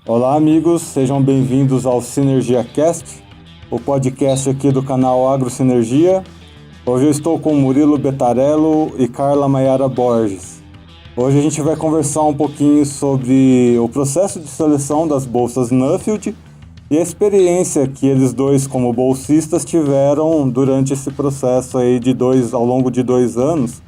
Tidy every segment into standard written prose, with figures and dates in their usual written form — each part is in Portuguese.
Olá, amigos, sejam bem-vindos ao Sinergia Cast, o podcast aqui do canal Agro Sinergia. Hoje eu estou com Murilo Betarello e Carla Maiara Borges. Hoje a gente vai conversar um pouquinho sobre o processo de seleção das bolsas Nuffield e a experiência que eles dois, como bolsistas, tiveram durante esse processo aí ao longo de 2 anos,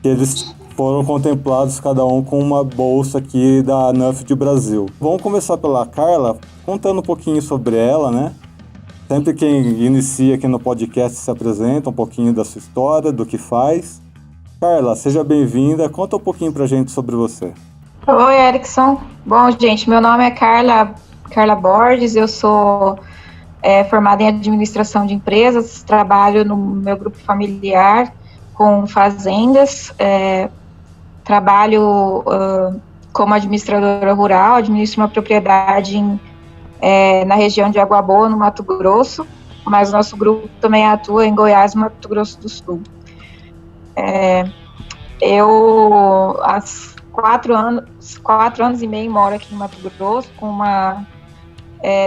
que eles foram contemplados cada um com uma bolsa aqui da Nuffield Brasil. Vamos começar pela Carla, contando um pouquinho sobre ela, né? Sempre quem inicia aqui no podcast se apresenta um pouquinho da sua história, do que faz. Carla, seja bem-vinda, conta um pouquinho pra gente sobre você. Oi, Erickson. Bom, gente, meu nome é Carla Borges, eu sou formada em administração de empresas, trabalho no meu grupo familiar com fazendas, trabalho como administradora rural, administro uma propriedade na região de Água Boa, no Mato Grosso, mas o nosso grupo também atua em Goiás e Mato Grosso do Sul. Eu, há 4 anos e meio, moro aqui em Mato Grosso, com uma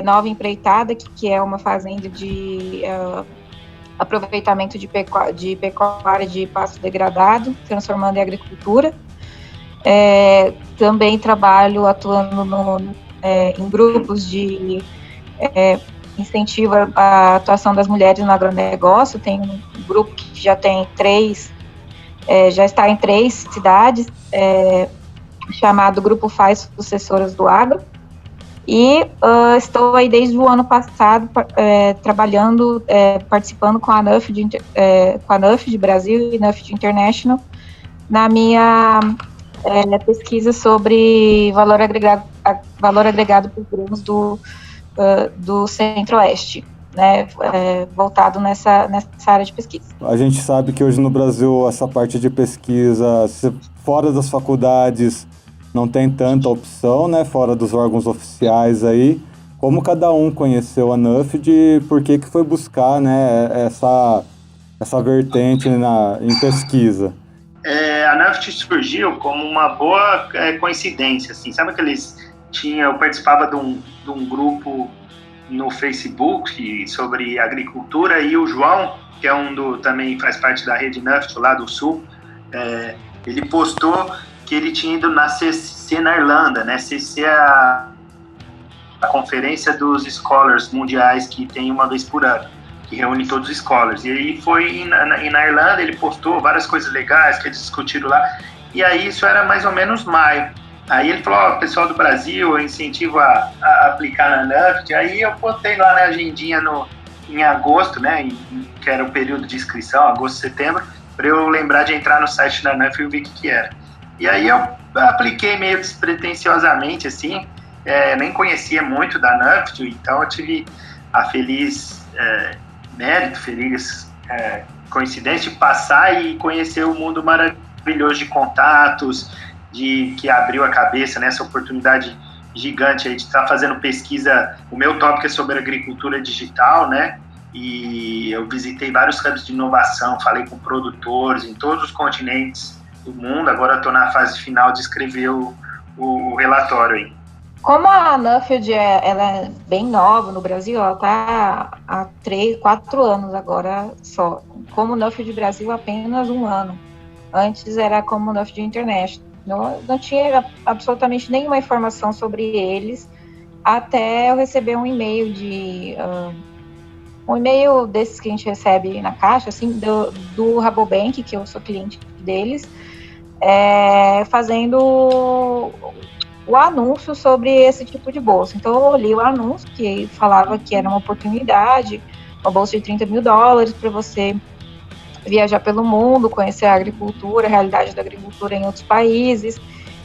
nova empreitada, que é uma fazenda de aproveitamento de pecuária de pasto degradado, transformando em agricultura. Também trabalho atuando em grupos de incentivo à atuação das mulheres no agronegócio. Tem um grupo que já tem já está em 3 cidades, chamado Grupo Faz Sucessoras do Agro. E estou aí desde o ano passado trabalhando, participando com a Nuffield Brasil e Nuffield International na minha pesquisa sobre valor agregado por grãos do Centro-Oeste, né, voltado nessa área de pesquisa. A gente sabe que hoje no Brasil essa parte de pesquisa, fora das faculdades, não tem tanta opção, né, fora dos órgãos oficiais aí. Como cada um conheceu a Nuffield e por que foi buscar, né, essa vertente em pesquisa? A Nuffield surgiu como uma boa coincidência, assim, sabe eu participava de um grupo no Facebook sobre agricultura, e o João, que é também faz parte da rede Nuffield lá do Sul, ele postou que ele tinha ido na CC na Irlanda, né? CC é a conferência dos scholars mundiais, que tem uma vez por ano, que reúne todos os scholars. E aí foi na Irlanda, ele postou várias coisas legais que eles discutiram lá, e aí isso era mais ou menos maio. Aí ele falou, pessoal do Brasil, eu incentivo a aplicar na Nuffield. Aí eu botei lá na agendinha em agosto, né, que era o período de inscrição, agosto, setembro, para eu lembrar de entrar no site da Nuffield e ver o que era. E aí eu apliquei meio despretensiosamente, assim, nem conhecia muito da Nuffield, então eu tive a feliz coincidência de passar e conhecer o mundo maravilhoso de contatos, que abriu a cabeça nessa oportunidade gigante aí de estar fazendo pesquisa. O meu tópico é sobre agricultura digital, né? E eu visitei vários campos de inovação, falei com produtores em todos os continentes do mundo. Agora estou na fase final de escrever o relatório aí. Como a Nuffield ela é bem nova no Brasil, ela está há 4 anos agora só. Como Nuffield Brasil, apenas 1 ano. Antes era como Nuffield International. Não tinha absolutamente nenhuma informação sobre eles, até eu receber um e-mail um e-mail desses que a gente recebe na caixa, assim, do Rabobank, que eu sou cliente deles, fazendo o anúncio sobre esse tipo de bolsa. Então eu li o anúncio que falava que era uma oportunidade, uma bolsa de $30 mil para você viajar pelo mundo, conhecer a agricultura, a realidade da agricultura em outros países,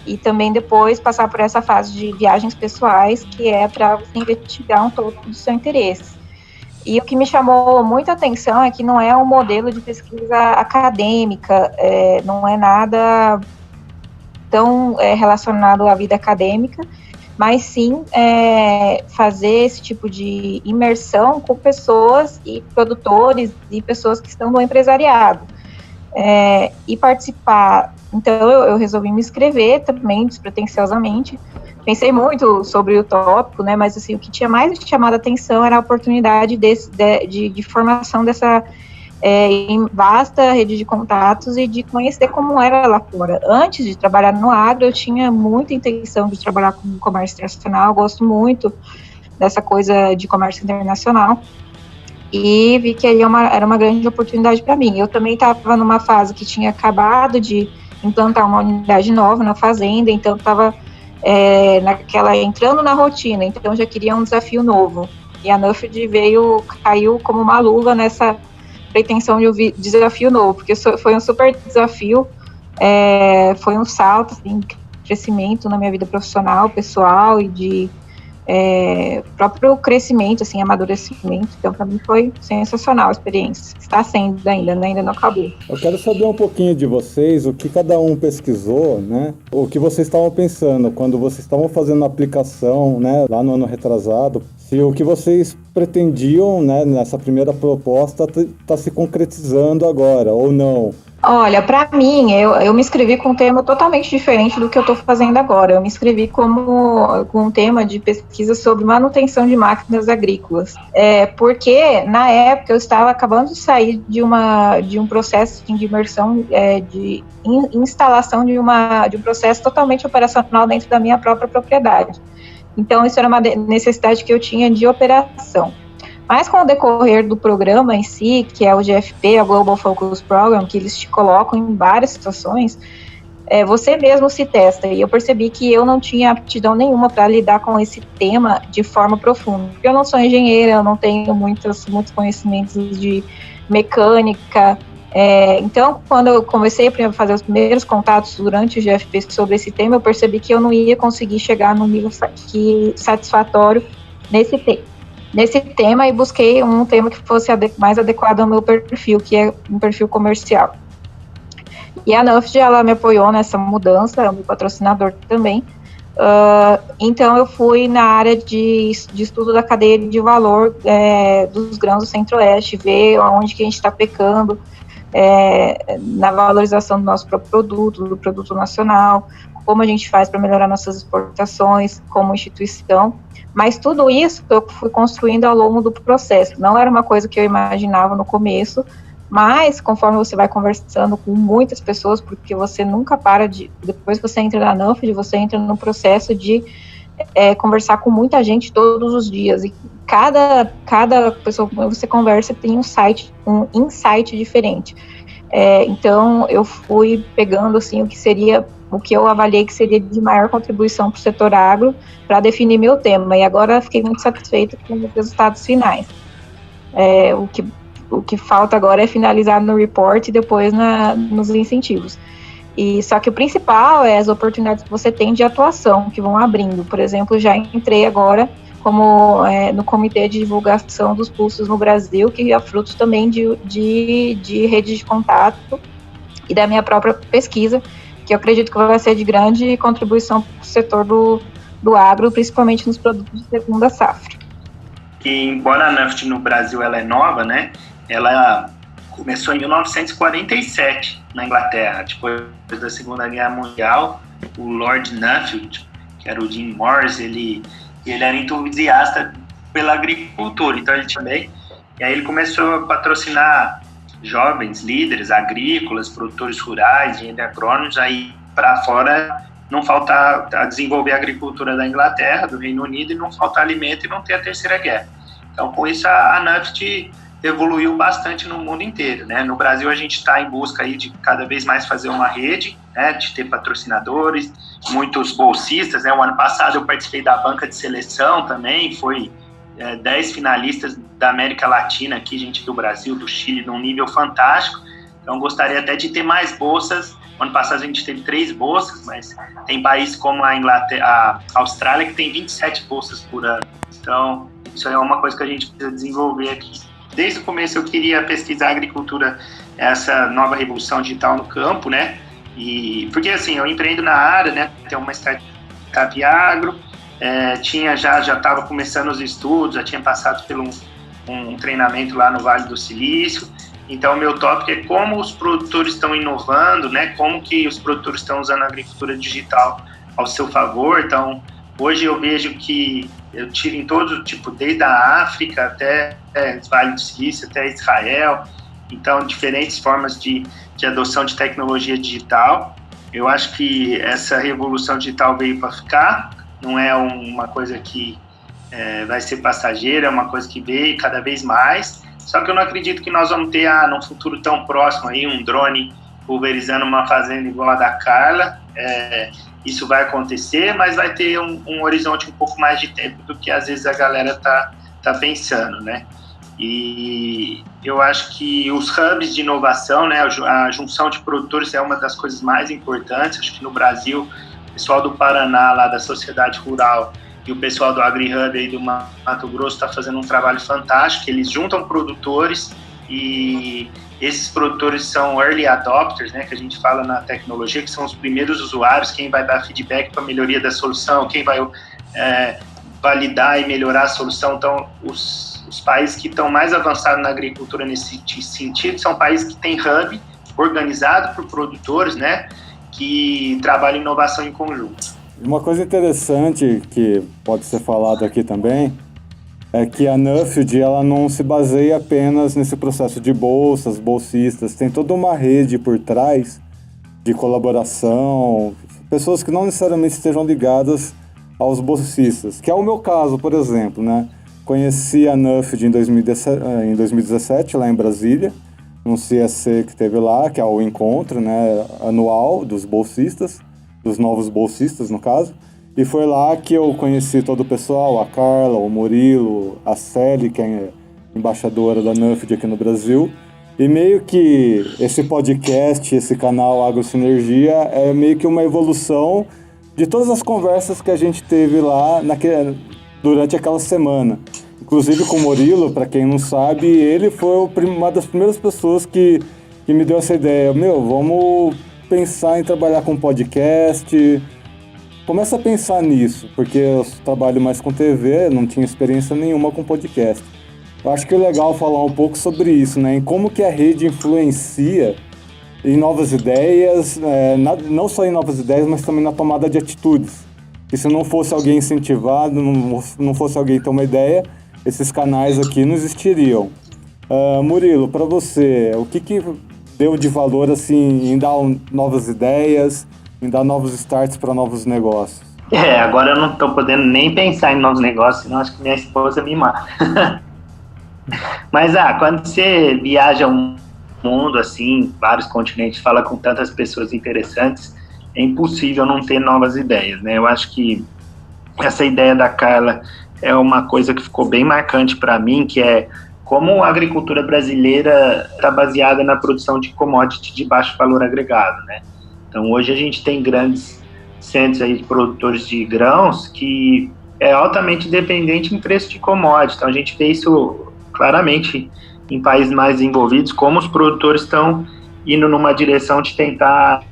e também depois passar por essa fase de viagens pessoais, que é para você investigar um todo do seu interesse. E o que me chamou muita atenção é que não é um modelo de pesquisa acadêmica, não é nada tão relacionado à vida acadêmica, mas sim fazer esse tipo de imersão com pessoas e produtores e pessoas que estão no empresariado, e participar. Então eu resolvi me inscrever também despretensiosamente pensei muito sobre o tópico, né, mas assim, o que tinha mais chamado a atenção era a oportunidade de formação dessa vasta rede de contatos e de conhecer como era lá fora. Antes de trabalhar no agro, eu tinha muita intenção de trabalhar com comércio internacional, gosto muito dessa coisa de comércio internacional, e vi que ali era uma grande oportunidade para mim. Eu também estava numa fase que tinha acabado de implantar uma unidade nova na fazenda, então estava entrando na rotina, então já queria um desafio novo. E a Nuffield caiu como uma luva nessa pretensão de um desafio novo, porque foi um super desafio, foi um salto, assim, de crescimento na minha vida profissional, pessoal e de próprio crescimento, assim, amadurecimento. Então, para mim foi sensacional a experiência. Está sendo ainda, né? Ainda não acabou. Eu quero saber um pouquinho de vocês, o que cada um pesquisou, né? O que vocês estavam pensando quando vocês estavam fazendo a aplicação, né? Lá no ano retrasado, se o que vocês pretendiam, né? Nessa primeira proposta está se concretizando agora, ou não. Olha, para mim, eu me inscrevi com um tema totalmente diferente do que eu estou fazendo agora. Eu me inscrevi com um tema de pesquisa sobre manutenção de máquinas agrícolas. Porque, na época, eu estava acabando de sair de um processo de imersão, de instalação de um processo totalmente operacional dentro da minha própria propriedade. Então, isso era uma necessidade que eu tinha de operação. Mas com o decorrer do programa em si, que é o GFP, a Global Focus Program, que eles te colocam em várias situações, você mesmo se testa. E eu percebi que eu não tinha aptidão nenhuma para lidar com esse tema de forma profunda. Porque eu não sou engenheira, eu não tenho muitos conhecimentos de mecânica. Então, quando eu comecei a fazer os primeiros contatos durante o GFP sobre esse tema, eu percebi que eu não ia conseguir chegar no nível satisfatório nesse tema, e busquei um tema que fosse mais adequado ao meu perfil, que é um perfil comercial. E a Nuffield, ela me apoiou nessa mudança, é o meu patrocinador também. Então, eu fui na área de estudo da cadeia de valor dos grãos do Centro-Oeste, ver onde que a gente está pecando na valorização do nosso próprio produto, do produto nacional, como a gente faz para melhorar nossas exportações como instituição. Mas tudo isso eu fui construindo ao longo do processo. Não era uma coisa que eu imaginava no começo, mas conforme você vai conversando com muitas pessoas, porque você nunca para depois que você entra na Nuffield, você entra no processo de conversar com muita gente todos os dias, e cada pessoa que você conversa tem um insight diferente. Então eu fui pegando assim o que eu avaliei que seria de maior contribuição para o setor agro, para definir meu tema, e agora fiquei muito satisfeita com os resultados finais. O que falta agora é finalizar no report e depois nos incentivos. Só que o principal é as oportunidades que você tem de atuação, que vão abrindo. Por exemplo, já entrei agora no Comitê de Divulgação dos Pulsos no Brasil, que é fruto também de rede de contato e da minha própria pesquisa, que eu acredito que vai ser de grande contribuição para o setor do agro, principalmente nos produtos de segunda safra. Que, embora a Nuffield no Brasil ela é nova, né, ela começou em 1947 na Inglaterra, depois da Segunda Guerra Mundial. O Lord Nuffield, que era o Jim Morris, ele era entusiasta pela agricultura, então ele também, e aí ele começou a patrocinar jovens líderes agrícolas, produtores rurais, engenheiros agrônomos, aí para fora, não faltar a desenvolver a agricultura da Inglaterra, do Reino Unido, e não faltar alimento e não ter a Terceira Guerra. Então, com isso, a Nuffield evoluiu bastante no mundo inteiro, né? No Brasil, a gente está em busca aí de cada vez mais fazer uma rede, né? De ter patrocinadores, muitos bolsistas, né? O ano passado eu participei da banca de seleção também, foi 10 finalistas da América Latina aqui, gente do Brasil, do Chile, num nível fantástico. Então, gostaria até de ter mais bolsas. O ano passado a gente teve 3 bolsas, mas tem países como a Austrália que tem 27 bolsas por ano. Então, isso é uma coisa que a gente precisa desenvolver aqui. Desde o começo eu queria pesquisar a agricultura, essa nova revolução digital no campo, né? Porque assim, eu empreendo na área, né? Tem uma startup agro, já estava começando os estudos, já tinha passado por um treinamento lá no Vale do Silício. Então, o meu tópico é como os produtores estão inovando, né? Como que os produtores estão usando a agricultura digital ao seu favor. Então, Hoje eu vejo que eu tiro em todo tipo, desde a África até Vale do Silício, até Israel, então diferentes formas de adoção de tecnologia digital. Eu acho que essa revolução digital veio para ficar, não é uma coisa que vai ser passageira, é uma coisa que veio cada vez mais, só que eu não acredito que nós vamos ter, num futuro tão próximo, aí, um drone pulverizando uma fazenda igual a da Carla. Isso vai acontecer, mas vai ter um horizonte um pouco mais de tempo do que às vezes a galera tá pensando, né? E eu acho que os hubs de inovação, né, a junção de produtores é uma das coisas mais importantes. Acho que no Brasil, o pessoal do Paraná, lá da Sociedade Rural, e o pessoal do AgriHub aí do Mato Grosso está fazendo um trabalho fantástico. Eles juntam produtores e esses produtores são early adopters, né, que a gente fala na tecnologia, que são os primeiros usuários, quem vai dar feedback para a melhoria da solução, quem vai validar e melhorar a solução. Então, os países que estão mais avançados na agricultura nesse sentido são países que têm hub organizado por produtores, né, que trabalham inovação em conjunto. Uma coisa interessante que pode ser falado aqui também é que a Nuffield, ela não se baseia apenas nesse processo de bolsas, bolsistas, tem toda uma rede por trás de colaboração, pessoas que não necessariamente estejam ligadas aos bolsistas, que é o meu caso, por exemplo, né? Conheci a Nuffield em 2017, lá em Brasília, num CSC que teve lá, que é o encontro, né, anual dos bolsistas, dos novos bolsistas, no caso. E foi lá que eu conheci todo o pessoal, a Carla, o Murilo, a Celi, que é embaixadora da Nuffield aqui no Brasil. E meio que esse podcast, esse canal AgroSinergia, é meio que uma evolução de todas as conversas que a gente teve lá durante aquela semana. Inclusive com o Murilo, para quem não sabe, ele foi uma das primeiras pessoas que me deu essa ideia. Vamos pensar em trabalhar com podcast. Começa a pensar nisso, porque eu trabalho mais com TV, não tinha experiência nenhuma com podcast. Eu acho que é legal falar um pouco sobre isso, né? Em como que a rede influencia em novas ideias, não só em novas ideias, mas também na tomada de atitudes. E se não fosse alguém incentivado, não fosse alguém ter uma ideia, esses canais aqui não existiriam. Murilo, para você, o que deu de valor assim, em dar novas ideias, em dar novos starts para novos negócios? Agora eu não estou podendo nem pensar em novos negócios, senão acho que minha esposa me mata. Mas quando você viaja um mundo assim, vários continentes, fala com tantas pessoas interessantes, é impossível não ter novas ideias, né? Eu acho que essa ideia da Carla é uma coisa que ficou bem marcante para mim, que é como a agricultura brasileira está baseada na produção de commodity de baixo valor agregado, né? Então, hoje a gente tem grandes centros aí de produtores de grãos que é altamente dependente em preço de commodity. Então, a gente vê isso claramente em países mais desenvolvidos, como os produtores estão indo numa direção de tentar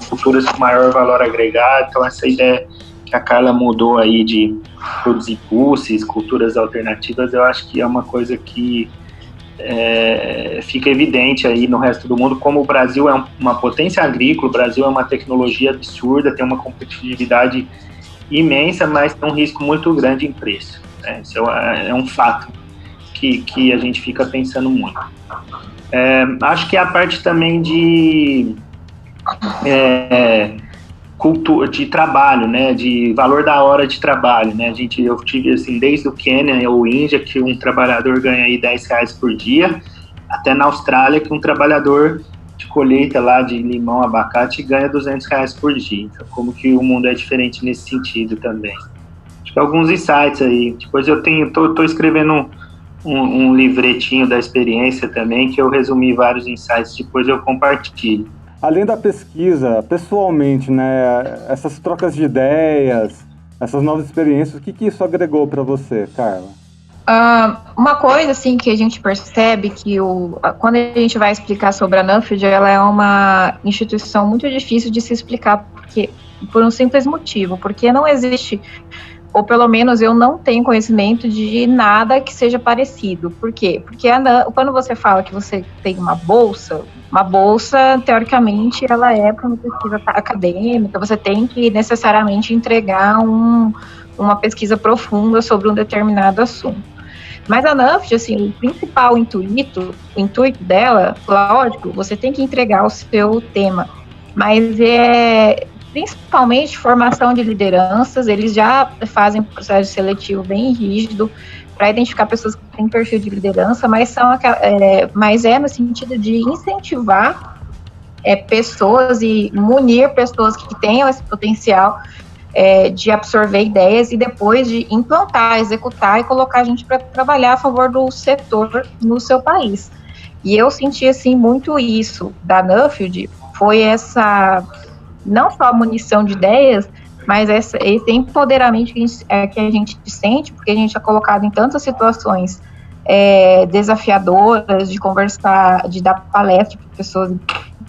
culturas com maior valor agregado. Então, essa ideia que a Carla mudou aí de produzir pulses, culturas alternativas, eu acho que é uma coisa que fica evidente aí no resto do mundo, como o Brasil é uma potência agrícola, o Brasil é uma tecnologia absurda, tem uma competitividade imensa, mas tem um risco muito grande em preço, né? Isso é um fato que a gente fica pensando muito. Acho que a parte também de cultura, de trabalho, né, de valor da hora de trabalho, né, eu tive assim, desde o Quênia ou Índia, que um trabalhador ganha aí R$10 por dia, até na Austrália, que um trabalhador de colheita lá de limão, abacate, ganha R$200 por dia. Então, como que o mundo é diferente nesse sentido também. Acho que alguns insights aí, depois eu tô escrevendo um livretinho da experiência também, que eu resumi vários insights, depois eu compartilho. Além da pesquisa, pessoalmente, né, essas trocas de ideias, essas novas experiências, o que isso agregou para você, Carla? Uma coisa assim que a gente percebe que quando a gente vai explicar sobre a Nuffield, ela é uma instituição muito difícil de se explicar, por um simples motivo, porque não existe ou pelo menos eu não tenho conhecimento de nada que seja parecido. Por quê? Porque quando você fala que você tem uma bolsa, teoricamente, ela é para uma pesquisa acadêmica, você tem que necessariamente entregar uma pesquisa profunda sobre um determinado assunto. Mas a NAFT, assim, o principal intuito dela, lógico, você tem que entregar o seu tema, mas principalmente formação de lideranças. Eles já fazem um processo seletivo bem rígido para identificar pessoas que têm perfil de liderança, mas é no sentido de incentivar pessoas e munir pessoas que tenham esse potencial de absorver ideias e depois de implantar, executar e colocar a gente para trabalhar a favor do setor no seu país. E eu senti, assim, muito isso da Nuffield, foi essa, não só a munição de ideias, mas esse empoderamento que a gente sente, porque a gente é colocado em tantas situações desafiadoras, de conversar, de dar palestra para pessoas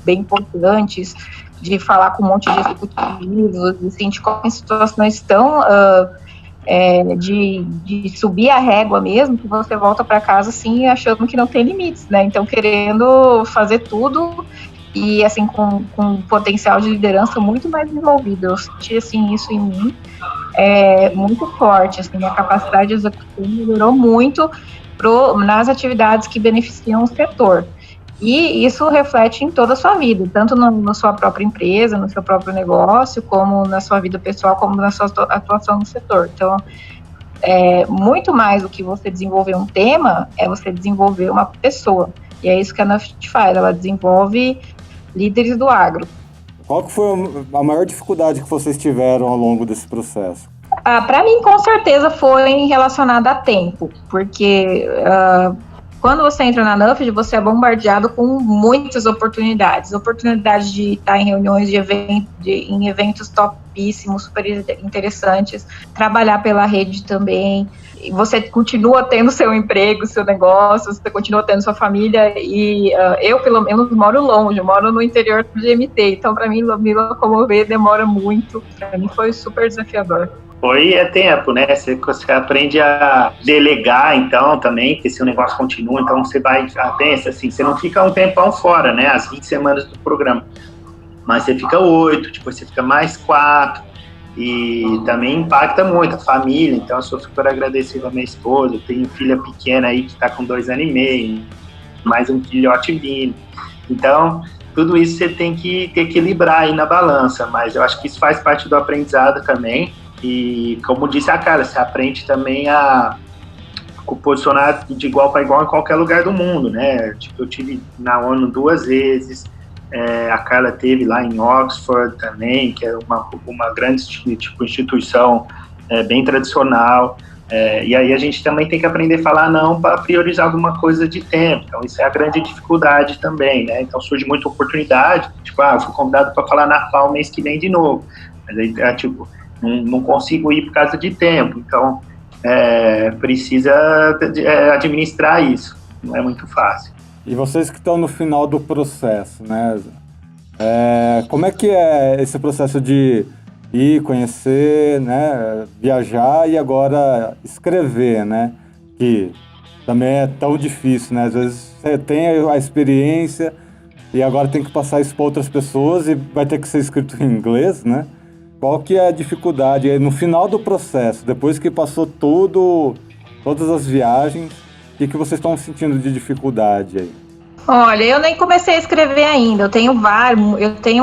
bem importantes, de falar com um monte de executivos, de sentir como em situações tão de subir a régua mesmo, que você volta para casa assim, achando que não tem limites, né? Então, querendo fazer tudo e, assim, com potencial de liderança muito mais desenvolvido. Eu senti, assim, isso em mim muito forte, assim, a capacidade de execução melhorou muito nas atividades que beneficiam o setor. E isso reflete em toda a sua vida, tanto na sua própria empresa, no seu próprio negócio, como na sua vida pessoal, como na sua atuação no setor. Então, muito mais do que você desenvolver um tema, é você desenvolver uma pessoa. E é isso que a NAFT faz, ela desenvolve líderes do agro. Qual que foi a maior dificuldade que vocês tiveram ao longo desse processo? Para mim, com certeza, foi relacionada a tempo, porque quando você entra na NAFT, você é bombardeado com muitas oportunidades de estar em reuniões em eventos topíssimos, super interessantes, trabalhar pela rede também. E você continua tendo seu emprego, seu negócio, você continua tendo sua família, e eu, pelo menos, moro longe, eu moro no interior do GMT, então, para mim, me locomover demora muito. Para mim, foi super desafiador. Foi tempo, né? Você aprende a delegar, então, também, porque se o negócio continua, então você pensa assim, você não fica um tempão fora, né? As 20 semanas do programa. Mas você fica 8, depois você fica mais 4, e também impacta muito a família, então eu sou super agradecido à minha esposa, eu tenho filha pequena aí que está com 2 anos e meio, mais um filhote vindo. Então, tudo isso você tem que equilibrar aí na balança, mas eu acho que isso faz parte do aprendizado também. E, como disse a Carla, você aprende também a posicionar de igual para igual em qualquer lugar do mundo, né? Tipo, eu tive na ONU 2 vezes, a Carla teve lá em Oxford também, que é uma grande instituição bem tradicional, e aí a gente também tem que aprender a falar não para priorizar alguma coisa de tempo. Então, isso é a grande dificuldade também, né? Então, surge muita oportunidade, tipo, eu fui convidado para falar na FAO mês que vem de novo, mas aí, tipo, não consigo ir por causa de tempo, então precisa administrar isso, não é muito fácil. E vocês que estão no final do processo, né? Como é que é esse processo de ir, conhecer, né? Viajar e agora escrever, né? Que também é tão difícil, né? Às vezes você tem a experiência e agora tem que passar isso para outras pessoas e vai ter que ser escrito em inglês, né? Qual que é a dificuldade no final do processo, depois que passou todas as viagens, o que vocês estão sentindo de dificuldade aí? Olha, eu nem comecei a escrever ainda, eu tenho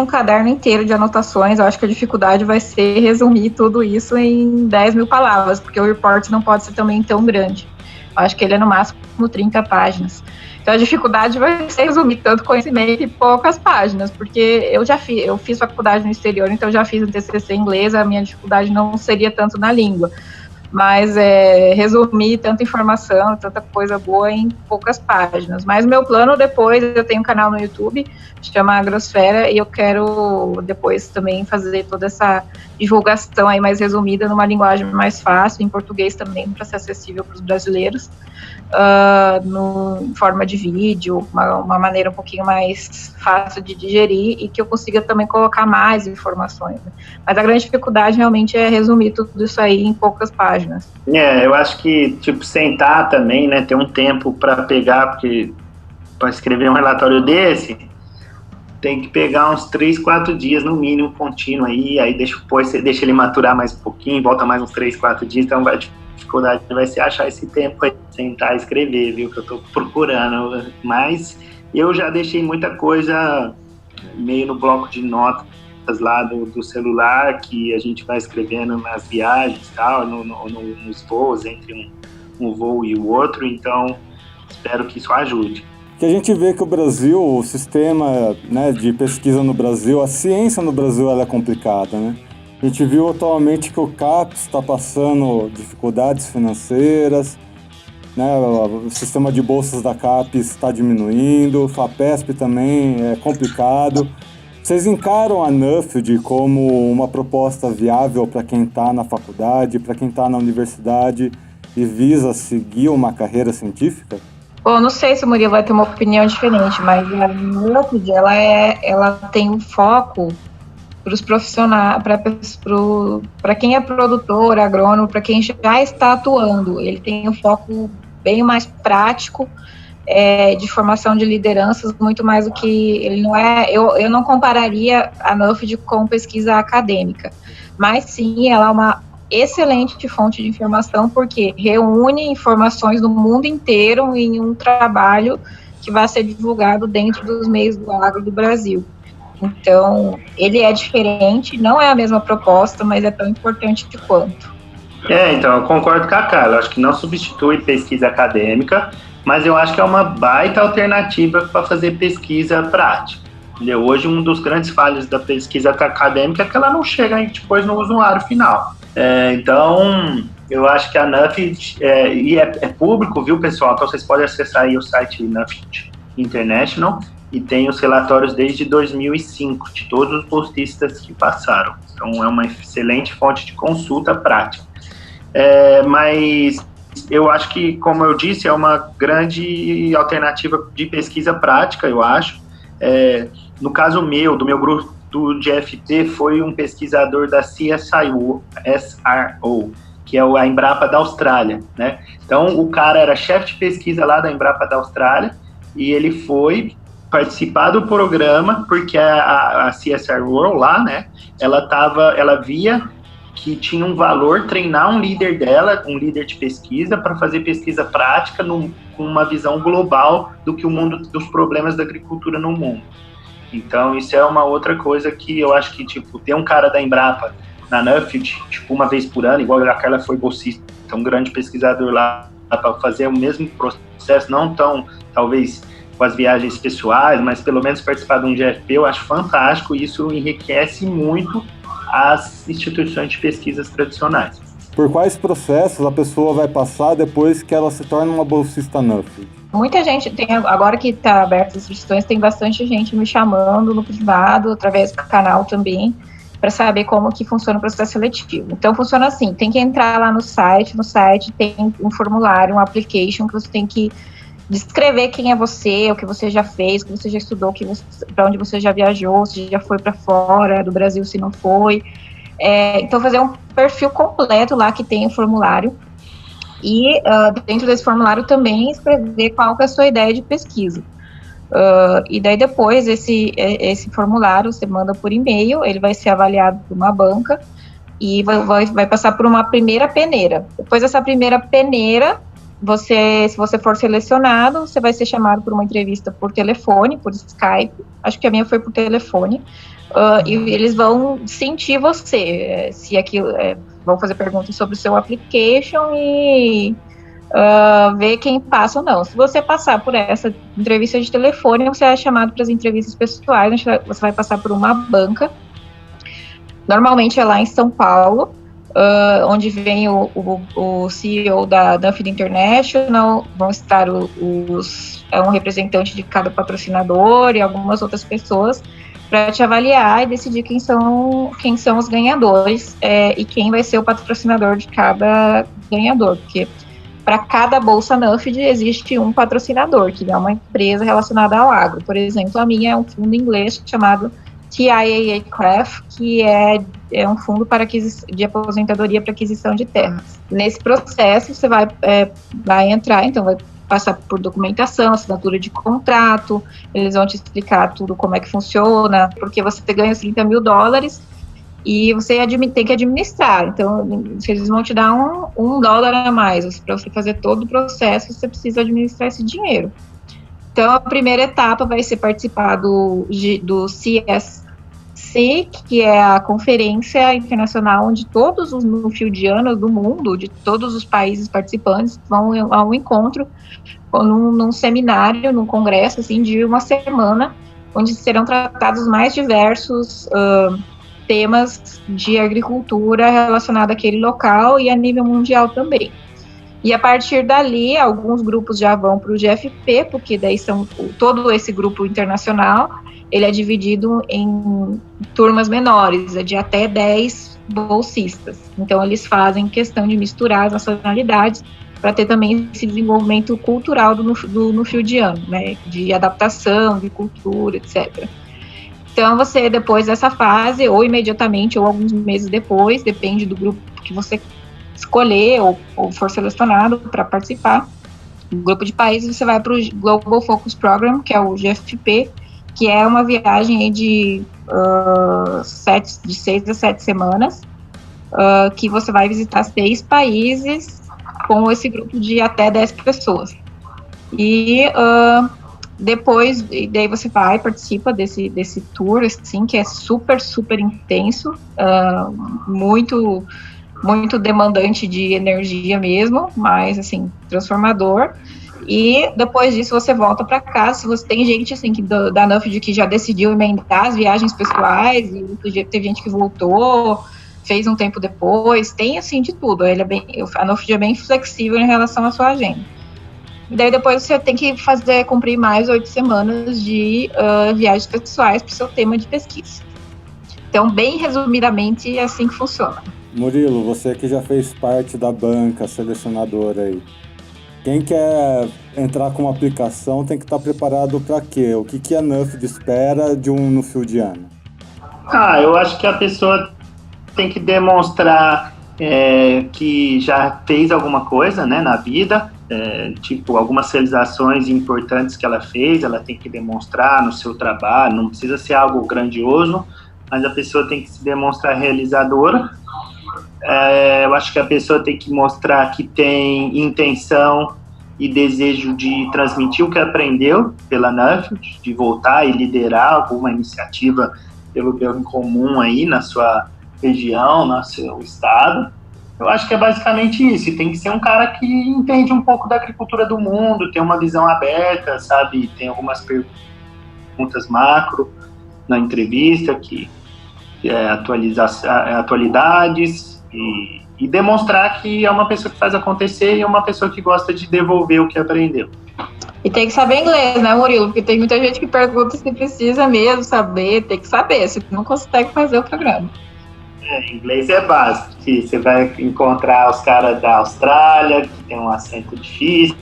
um caderno inteiro de anotações, eu acho que a dificuldade vai ser resumir tudo isso em 10 mil palavras, porque o report não pode ser também tão grande, eu acho que ele é no máximo 30 páginas. Então, a dificuldade vai ser resumir tanto conhecimento em poucas páginas, porque eu fiz faculdade no exterior, então já fiz um TCC em inglês, a minha dificuldade não seria tanto na língua, mas resumir tanta informação, tanta coisa boa em poucas páginas. Mas meu plano depois, eu tenho um canal no YouTube, chama Agrosfera, e eu quero depois também fazer toda essa divulgação aí mais resumida, numa linguagem mais fácil, em português também, para ser acessível para os brasileiros. em forma de vídeo, uma maneira um pouquinho mais fácil de digerir e que eu consiga também colocar mais informações. Né? Mas a grande dificuldade realmente é resumir tudo isso aí em poucas páginas. Eu acho que, sentar também, né, ter um tempo para pegar, porque para escrever um relatório desse, tem que pegar uns 3, 4 dias no mínimo contínuo aí depois você deixa ele maturar mais um pouquinho, volta mais uns 3, 4 dias, então a dificuldade vai ser achar esse tempo aí, sentar e escrever, viu, que eu tô procurando, mas eu já deixei muita coisa meio no bloco de notas lá do celular, que a gente vai escrevendo nas viagens e tal, nos voos, entre um voo e o outro, então espero que isso ajude. Que a gente vê que o Brasil, o sistema, né, de pesquisa no Brasil, a ciência no Brasil ela é complicada, né? A gente viu atualmente que o CAPES está passando dificuldades financeiras, né? O sistema de bolsas da CAPES está diminuindo, o FAPESP também é complicado. Vocês encaram a Nuffield como uma proposta viável para quem está na faculdade, para quem está na universidade e visa seguir uma carreira científica? Bom, não sei se o Murilo vai ter uma opinião diferente, mas a Nuffield, ela tem um foco para os profissionais, para quem é produtor, agrônomo, para quem já está atuando. Ele tem um foco bem mais prático, de formação de lideranças, muito mais do que ele não é. Eu não compararia a Nuffield com pesquisa acadêmica, mas sim, ela é uma excelente fonte de informação, porque reúne informações do mundo inteiro em um trabalho que vai ser divulgado dentro dos meios do agro do Brasil. Então, ele é diferente, não é a mesma proposta, mas é tão importante quanto. Então, eu concordo com a Carla, acho que não substitui pesquisa acadêmica, mas eu acho que é uma baita alternativa para fazer pesquisa prática. Entendeu? Hoje, um dos grandes falhas da pesquisa acadêmica é que ela não chega depois no usuário final. Então, eu acho que a Nuffield, e é público, viu, pessoal? Então, vocês podem acessar aí o site Nuffield International e tem os relatórios desde 2005, de todos os postistas que passaram. Então, é uma excelente fonte de consulta prática. Mas eu acho que, como eu disse, é uma grande alternativa de pesquisa prática, eu acho. No caso do meu grupo de FT, foi um pesquisador da CSIRO, que é a Embrapa da Austrália, né? Então, o cara era chefe de pesquisa lá da Embrapa da Austrália e ele foi participar do programa porque a CSIRO lá, né? Ela via que tinha um valor treinar um líder dela, um líder de pesquisa, para fazer pesquisa prática com uma visão global do que o mundo, dos problemas da agricultura no mundo. Então, isso é uma outra coisa que eu acho que, ter um cara da Embrapa na Nuffield, uma vez por ano, igual a Carla foi bolsista, um grande pesquisador lá, para fazer o mesmo processo, não tão, talvez, com as viagens pessoais, mas pelo menos participar de um GFP, eu acho fantástico, e isso enriquece muito as instituições de pesquisas tradicionais. Por quais processos a pessoa vai passar depois que ela se torna uma bolsista Nuffield? Muita gente agora que está aberto as inscrições, tem bastante gente me chamando no privado, através do canal também, para saber como que funciona o processo seletivo. Então, funciona assim, tem que entrar lá no site tem um formulário, um application, que você tem que descrever quem é você, o que você já fez, o que você já estudou, para onde você já viajou, se já foi para fora do Brasil, se não foi. Então, fazer um perfil completo lá que tem o formulário. E dentro desse formulário também escrever qual que é a sua ideia de pesquisa. E daí depois esse formulário você manda por e-mail, ele vai ser avaliado por uma banca e vai passar por uma primeira peneira. Depois dessa primeira peneira, se você for selecionado, você vai ser chamado por uma entrevista por telefone, por Skype, acho que a minha foi por telefone, e eles vão sentir você, se aquilo... vão fazer perguntas sobre o seu application e ver quem passa ou não. Se você passar por essa entrevista de telefone, você é chamado para as entrevistas pessoais, você vai passar por uma banca, normalmente é lá em São Paulo, onde vem o CEO da Nuffield International, vão estar um representante de cada patrocinador e algumas outras pessoas, para te avaliar e decidir quem são os ganhadores e quem vai ser o patrocinador de cada ganhador, porque para cada bolsa NUFD existe um patrocinador, que é uma empresa relacionada ao agro. Por exemplo, a minha é um fundo inglês chamado TIAA-CREF, que é um fundo de aposentadoria para aquisição de terras. Nesse processo, você vai entrar, então vai passar por documentação, assinatura de contrato, eles vão te explicar tudo como é que funciona, porque você ganha $30 mil e você tem que administrar. Então, eles vão te dar $1 a mais. Para você fazer todo o processo, você precisa administrar esse dinheiro. Então, a primeira etapa vai ser participar do CSC, que é a conferência internacional onde todos os nufildianos do mundo, de todos os países participantes, vão a um encontro, num seminário, num congresso, assim, de uma semana, onde serão tratados os mais diversos temas de agricultura relacionados àquele local e a nível mundial também. E a partir dali, alguns grupos já vão para o GFP, porque daí todo esse grupo internacional, ele é dividido em turmas menores, de até 10 bolsistas. Então, eles fazem questão de misturar as nacionalidades para ter também esse desenvolvimento cultural do nufildiano, né, de adaptação, de cultura, etc. Então, você, depois dessa fase, ou imediatamente, ou alguns meses depois, depende do grupo que você escolher ou for selecionado para participar, no grupo de países, você vai para o Global Focus Program, que é o GFP, que é uma viagem aí de 6 a 7 semanas, que você vai visitar 6 países com esse grupo de até 10 pessoas. E depois, daí você participa desse tour, assim, que é super, super intenso, muito, muito demandante de energia mesmo, mas, assim, transformador. E depois disso você volta para casa. Se você tem gente, assim, da NUFD que já decidiu emendar as viagens pessoais, e teve gente que voltou, fez um tempo depois, tem, assim, de tudo. A NUFD é bem flexível em relação à sua agenda. E daí depois você tem que cumprir mais 8 semanas de viagens pessoais para o seu tema de pesquisa. Então, bem resumidamente, é assim que funciona. Murilo, você que já fez parte da banca selecionadora aí, quem quer entrar com uma aplicação tem que estar preparado para quê? O que a NUFD espera de um nufildiano? Eu acho que a pessoa tem que demonstrar que já fez alguma coisa, né, na vida, tipo, algumas realizações importantes que ela fez, ela tem que demonstrar no seu trabalho, não precisa ser algo grandioso, mas a pessoa tem que se demonstrar realizadora. Eu acho que a pessoa tem que mostrar que tem intenção e desejo de transmitir o que aprendeu pela NUFD, de voltar e liderar alguma iniciativa pelo bem comum aí na sua região, no seu estado. Eu acho que é basicamente isso, e tem que ser um cara que entende um pouco da agricultura do mundo, tem uma visão aberta, sabe, tem algumas perguntas macro na entrevista, que atualidades, e demonstrar que é uma pessoa que faz acontecer e é uma pessoa que gosta de devolver o que aprendeu. E tem que saber inglês, né, Murilo? Porque tem muita gente que pergunta se precisa mesmo saber, tem que saber, se não consegue fazer o programa. Inglês é básico, que você vai encontrar os caras da Austrália, que tem um acento difícil,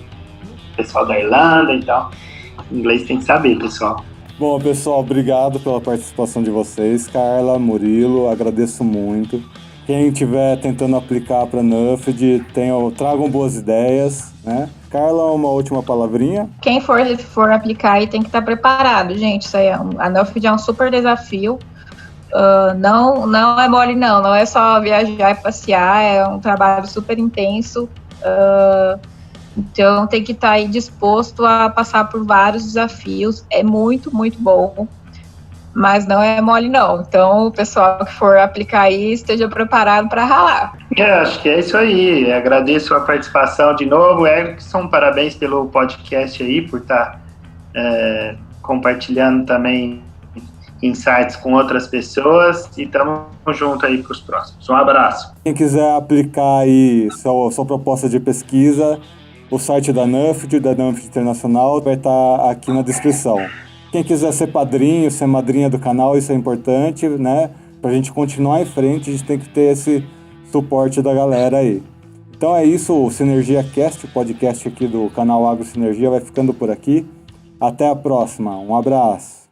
pessoal da Irlanda, então inglês tem que saber, pessoal. Bom, pessoal, obrigado pela participação de vocês, Carla, Murilo, agradeço muito. Quem estiver tentando aplicar para a NUFD, tragam boas ideias, né? Carla, uma última palavrinha? Quem for aplicar aí tem que estar preparado, gente. Isso aí a NUFD é um super desafio. Não é mole, não é só viajar e passear, é um trabalho super intenso. Então tem que estar aí disposto a passar por vários desafios. É muito, muito bom. Mas não é mole, não. Então, o pessoal que for aplicar aí, esteja preparado para ralar. Acho que é isso aí. Agradeço a participação de novo. Erickson, parabéns pelo podcast aí, por estar compartilhando também insights com outras pessoas. E estamos juntos aí para os próximos. Um abraço. Quem quiser aplicar aí sua proposta de pesquisa, o site da NUFD Internacional, vai estar aqui na descrição. Quem quiser ser padrinho, ser madrinha do canal, isso é importante, né? Pra gente continuar em frente, a gente tem que ter esse suporte da galera aí. Então é isso, o Sinergia Cast, o podcast aqui do canal Agro Sinergia vai ficando por aqui. Até a próxima, um abraço.